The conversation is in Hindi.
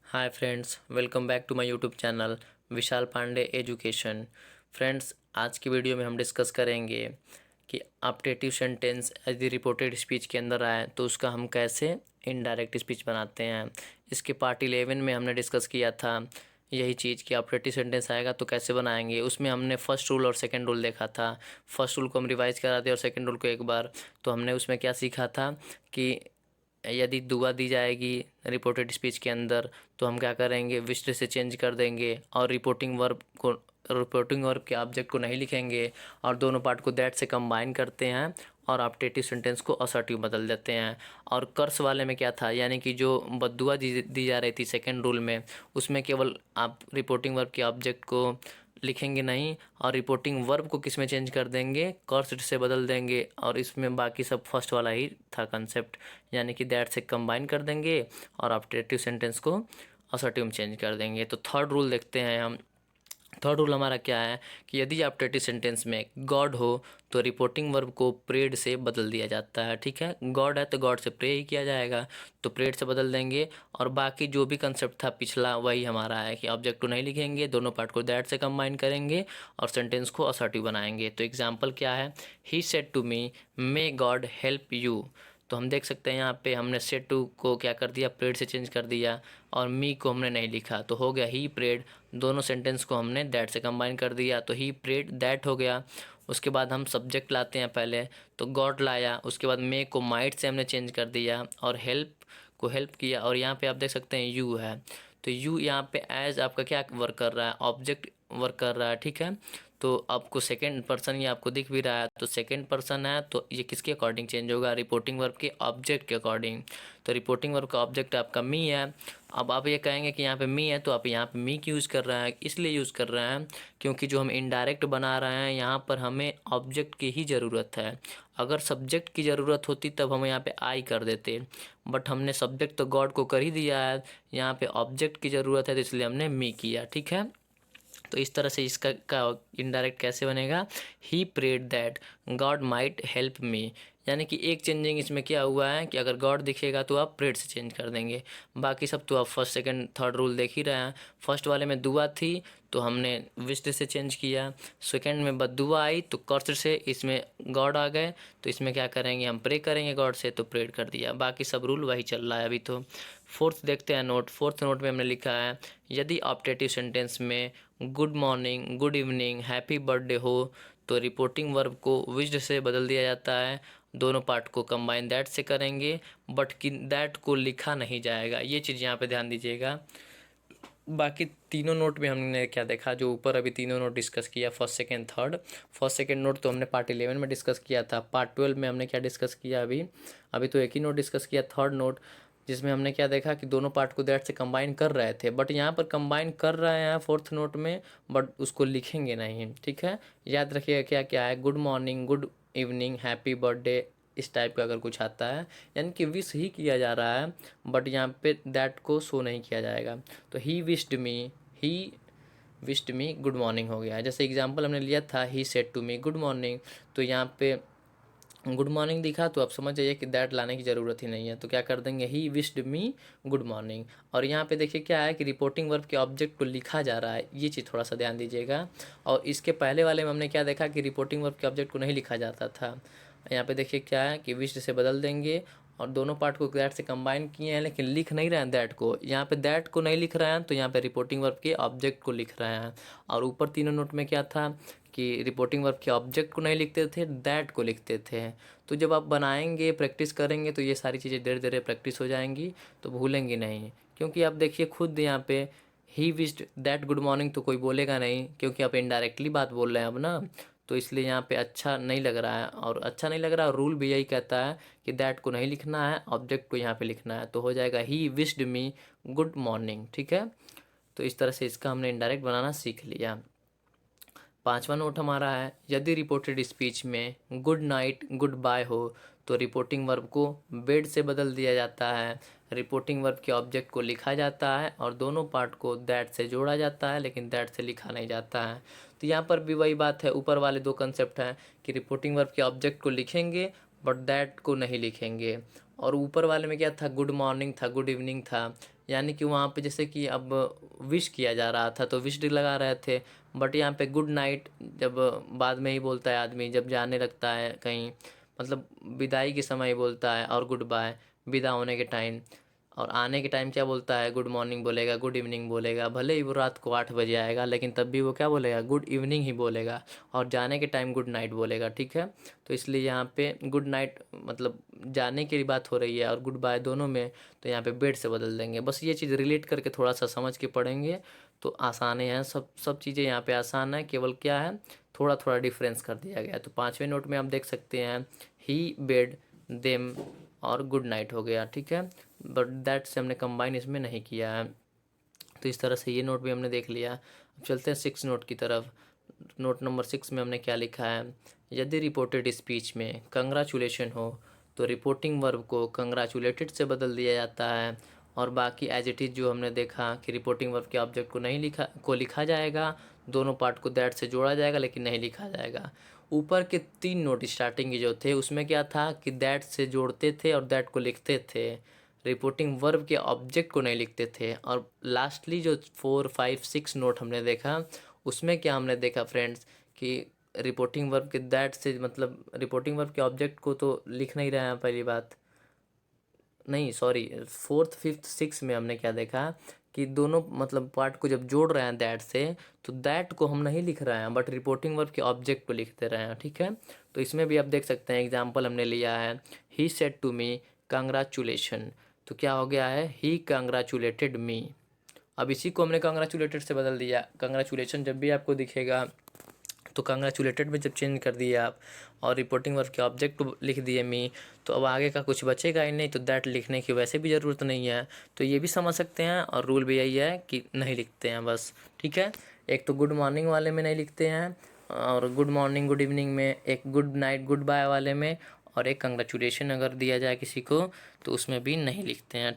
Hi friends, welcome back to my YouTube channel Vishal Pandey education. Friends, आज की वीडियो में हम डिस्कस करेंगे कि ऑप्टेटिव सेंटेंस यदि रिपोर्टेड स्पीच के अंदर आए तो उसका हम कैसे इनडायरेक्ट स्पीच बनाते हैं। इसके पार्ट 11 में हमने डिस्कस किया था यही चीज़ कि ऑप्टेटिव सेंटेंस आएगा तो कैसे बनाएंगे। उसमें हमने फर्स्ट रूल और सेकंड रूल देखा था। फर्स्ट रूल को हम रिवाइज करा दिया और सेकंड रूल को एक बार। तो हमने उसमें क्या सीखा था कि यदि दुआ दी जाएगी रिपोर्टेड स्पीच के अंदर तो हम क्या करेंगे, विश्ड से चेंज कर देंगे और रिपोर्टिंग वर्ब के ऑब्जेक्ट को नहीं लिखेंगे और दोनों पार्ट को दैट से कंबाइन करते हैं और ऑप्टेटिव सेंटेंस को असर्टिव बदल देते हैं। और कर्स वाले में क्या था, यानी कि जो बद्दुआ दी जा रही थी सेकेंड रूल में, उसमें केवल आप रिपोर्टिंग वर्ब के ऑब्जेक्ट को लिखेंगे नहीं और रिपोर्टिंग वर्ब को किस में चेंज कर देंगे, कर्स से बदल देंगे। और इसमें बाकी सब फर्स्ट वाला ही था कंसेप्ट, यानी कि दैट से कंबाइन कर देंगे और ऑप्टेटिव सेंटेंस को असर्टिव में चेंज कर देंगे। तो थर्ड रूल देखते हैं हम। थर्ड रूल हमारा क्या है कि यदि ऑप्टेटिव सेंटेंस में गॉड हो तो रिपोर्टिंग वर्ब को प्रेड से बदल दिया जाता है। ठीक है, गॉड है तो गॉड से प्रे ही किया जाएगा, तो प्रेड से बदल देंगे। और बाकी जो भी कंसेप्ट था पिछला वही हमारा है कि ऑब्जेक्ट को नहीं लिखेंगे, दोनों पार्ट को दैट से कंबाइन करेंगे और सेंटेंस को असर्टिव बनाएंगे। तो एग्जाम्पल क्या है, he said to me may God help you. तो हम देख सकते हैं यहाँ पे हमने सेड टू को क्या कर दिया, प्रेड से चेंज कर दिया और मी को हमने नहीं लिखा तो हो गया ही प्रेड। दोनों सेंटेंस को हमने दैट से कंबाइन कर दिया तो ही प्रेड दैट हो गया। उसके बाद हम सब्जेक्ट लाते हैं, पहले तो गॉड लाया, उसके बाद मे को माइट से हमने चेंज कर दिया और हेल्प को हेल्प किया। और यहाँ पे आप देख सकते हैं यू है, तो यू यहाँ पे एज आपका क्या वर्क कर रहा है, ऑब्जेक्ट वर्क कर रहा है। ठीक है, तो आपको सेकंड पर्सन ये आपको दिख भी रहा है, तो सेकंड पर्सन है तो ये किसके अकॉर्डिंग चेंज होगा, रिपोर्टिंग वर्ब के ऑब्जेक्ट के अकॉर्डिंग। तो रिपोर्टिंग वर्ब का ऑब्जेक्ट आपका मी है। अब आप ये कहेंगे कि यहाँ पे मी है तो आप यहाँ पे मी की यूज़ कर रहे हैं, इसलिए यूज़ कर रहे हैं क्योंकि जो हम इनडायरेक्ट बना रहे हैं यहाँ पर हमें ऑब्जेक्ट की ही ज़रूरत है। अगर सब्जेक्ट की ज़रूरत होती तब हम यहाँ पे आई कर देते, बट हमने सब्जेक्ट तो गॉड को कर ही दिया है, यहाँ पे ऑब्जेक्ट की ज़रूरत है तो इसलिए हमने मी किया। ठीक है, तो इस तरह से इसका का इनडायरेक्ट कैसे बनेगा, he prayed that God might help me. यानी कि एक चेंजिंग इसमें क्या हुआ है कि अगर गॉड दिखेगा तो आप प्रेड से चेंज कर देंगे, बाकी सब तो आप फर्स्ट सेकंड थर्ड रूल देख ही रहे हैं। फर्स्ट वाले में दुआ थी तो हमने विश्ड से चेंज किया, सेकंड में बद्दुआ आई तो कर्स से इसमें गॉड आ गए, तो इसमें क्या करेंगे, हम प्रे करेंगे गॉड से तो प्रेड कर दिया। बाकी सब रूल वही चल रहा है अभी। तो फोर्थ देखते हैं नोट। फोर्थ नोट में हमने लिखा है यदि ऑप्टेटिव सेंटेंस में good morning, good evening, happy birthday हो तो रिपोर्टिंग वर्ब को विश्ड से बदल दिया जाता है। दोनों पार्ट को कंबाइन दैट से करेंगे बट कि दैट को लिखा नहीं जाएगा, ये चीज़ यहाँ पे ध्यान दीजिएगा। बाकी तीनों नोट में हमने क्या देखा, जो ऊपर अभी तीनों नोट डिस्कस किया, first second third. First second note तो हमने पार्ट 11 में डिस्कस किया था। पार्ट 12 में हमने क्या डिस्कस किया, अभी अभी तो एक ही नोट डिस्कस किया, थर्ड नोट, जिसमें हमने क्या देखा कि दोनों पार्ट को दैट से कंबाइन कर रहे थे, बट यहाँ पर कंबाइन कर रहे हैं फोर्थ नोट में, बट उसको लिखेंगे नहीं। ठीक है, याद रखिएगा क्या क्या है, good morning, good evening, happy birthday, इस टाइप का अगर कुछ आता है यानी कि विश ही किया जा रहा है बट यहाँ पे दैट को शो नहीं किया जाएगा। तो he wished me good morning हो गया है। जैसे एग्जांपल हमने लिया था he said to me good morning, तो यहाँ पे गुड मॉर्निंग दिखा तो आप समझ जाइए कि दैट लाने की ज़रूरत ही नहीं है, तो क्या कर देंगे, ही विश्ड मी गुड मॉर्निंग। और यहाँ पे देखिए क्या है कि रिपोर्टिंग वर्ब के ऑब्जेक्ट को लिखा जा रहा है, ये चीज़ थोड़ा सा ध्यान दीजिएगा। और इसके पहले वाले में हमने क्या देखा कि रिपोर्टिंग वर्ब के ऑब्जेक्ट को नहीं लिखा जाता था। यहाँ पे देखिए क्या है कि विश्ड से बदल देंगे और दोनों पार्ट को दैट से कंबाइन किए हैं, लेकिन लिख नहीं रहे हैं दैट को। यहाँ पे दैट को नहीं लिख रहे हैं तो यहाँ पे रिपोर्टिंग वर्ब के ऑब्जेक्ट को लिख रहे हैं। और ऊपर तीनों नोट में क्या था कि रिपोर्टिंग वर्ब के ऑब्जेक्ट को नहीं लिखते थे, दैट को लिखते थे। तो जब आप बनाएंगे, प्रैक्टिस करेंगे तो ये सारी चीज़ें धीरे धीरे प्रैक्टिस हो जाएंगी, तो भूलेंगे नहीं। क्योंकि आप देखिए खुद यहाँ पे he wished that good morning तो कोई बोलेगा नहीं, क्योंकि आप इनडायरेक्टली बात बोल रहे हैं अब ना, तो इसलिए यहाँ पे अच्छा नहीं लग रहा है। और अच्छा नहीं लग रहा है, रूल भी यही कहता है कि दैट को नहीं लिखना है, ऑब्जेक्ट को यहाँ पे लिखना है, तो हो जाएगा ही विश्ड मी गुड मॉर्निंग। ठीक है, तो इस तरह से इसका हमने इनडायरेक्ट बनाना सीख लिया। पांचवा नोट हमारा है यदि रिपोर्टेड स्पीच में गुड नाइट, गुड बाय हो तो रिपोर्टिंग वर्ब को बेड से बदल दिया जाता है। रिपोर्टिंग वर्ब के ऑब्जेक्ट को लिखा जाता है और दोनों पार्ट को दैट से जोड़ा जाता है, लेकिन दैट से लिखा नहीं जाता है। तो यहाँ पर भी वही बात है, ऊपर वाले दो कंसेप्ट हैं कि रिपोर्टिंग वर्ब के ऑब्जेक्ट को लिखेंगे बट दैट को नहीं लिखेंगे। और ऊपर वाले में क्या था, गुड मॉर्निंग था, गुड इवनिंग था, यानी कि वहाँ पे जैसे कि अब विश किया जा रहा था तो विश लगा रहे थे, बट यहाँ पे गुड नाइट जब बाद में ही बोलता है आदमी, जब जाने लगता है कहीं, मतलब विदाई के समय ही बोलता है, और गुड बाय विदा होने के टाइम, और आने के टाइम क्या बोलता है, गुड मॉर्निंग बोलेगा, गुड इवनिंग बोलेगा, भले ही वो रात को 8 बजे आएगा लेकिन तब भी वो क्या बोलेगा, गुड इवनिंग ही बोलेगा, और जाने के टाइम गुड नाइट बोलेगा। ठीक है, तो इसलिए यहाँ पे गुड नाइट मतलब जाने की बात हो रही है, और गुड बाय दोनों में, तो यहाँ पे बेड से बदल देंगे। बस ये चीज़ रिलेट करके थोड़ा सा समझ के पढ़ेंगे तो आसान है, सब चीज़ें यहाँ पे आसान है, केवल क्या है थोड़ा थोड़ा डिफरेंस कर दिया गया है। तो 5वें नोट में आप देख सकते हैं ही बेड देम और गुड नाइट हो गया। ठीक है, बट दैट से हमने कंबाइन इसमें नहीं किया है। तो इस तरह से ये नोट भी हमने देख लिया। अब चलते हैं 6 नोट की तरफ। नोट नंबर 6 में हमने क्या लिखा है, यदि रिपोर्टेड स्पीच में कंग्रेचुलेशन हो तो रिपोर्टिंग वर्ब को कंग्रेचुलेटेड से बदल दिया जाता है, और बाकी एज इट इज़ जो हमने देखा कि रिपोर्टिंग वर्ब के ऑब्जेक्ट को नहीं लिखा जाएगा, दोनों पार्ट को दैट से जोड़ा जाएगा लेकिन नहीं लिखा जाएगा। ऊपर के 3 नोट स्टार्टिंग के जो थे उसमें क्या था कि दैट से जोड़ते थे और दैट को लिखते थे, रिपोर्टिंग वर्ब के ऑब्जेक्ट को नहीं लिखते थे। और लास्टली जो 4, 5, 6 नोट हमने देखा उसमें क्या हमने देखा फ्रेंड्स कि रिपोर्टिंग वर्ब के दैट से मतलब रिपोर्टिंग वर्ब के ऑब्जेक्ट को तो लिख नहीं रहे हैं, पहली बात नहीं, सॉरी 4th, 5th, 6 में हमने क्या देखा कि दोनों मतलब पार्ट को जब जोड़ रहे हैं दैट से, तो दैट को हम नहीं लिख रहे हैं बट रिपोर्टिंग वर्ब के ऑब्जेक्ट को लिख दे रहे हैं। ठीक है, तो इसमें भी आप देख सकते हैं एग्जाम्पल हमने लिया है, he said to me congratulation, तो क्या हो गया है, ही कंग्रेचुलेटेड मी। अब इसी को हमने कंग्रेचुलेटेड से बदल दिया। कंग्रेचुलेशन जब भी आपको दिखेगा तो कंग्रेचुलेटेड में जब चेंज कर दिए आप और रिपोर्टिंग वर्ब के ऑब्जेक्ट को लिख दिए मी, तो अब आगे का कुछ बचेगा ही नहीं, तो दैट लिखने की वैसे भी ज़रूरत नहीं है। तो ये भी समझ सकते हैं, और रूल भी यही है कि नहीं लिखते हैं बस। ठीक है, एक तो गुड मॉर्निंग वाले में नहीं लिखते हैं, और गुड मॉर्निंग गुड इवनिंग में, एक गुड नाइट गुड बाय वाले में, और एक कंग्रेचुलेशन अगर दिया जाए किसी को तो उसमें भी नहीं लिखते हैं।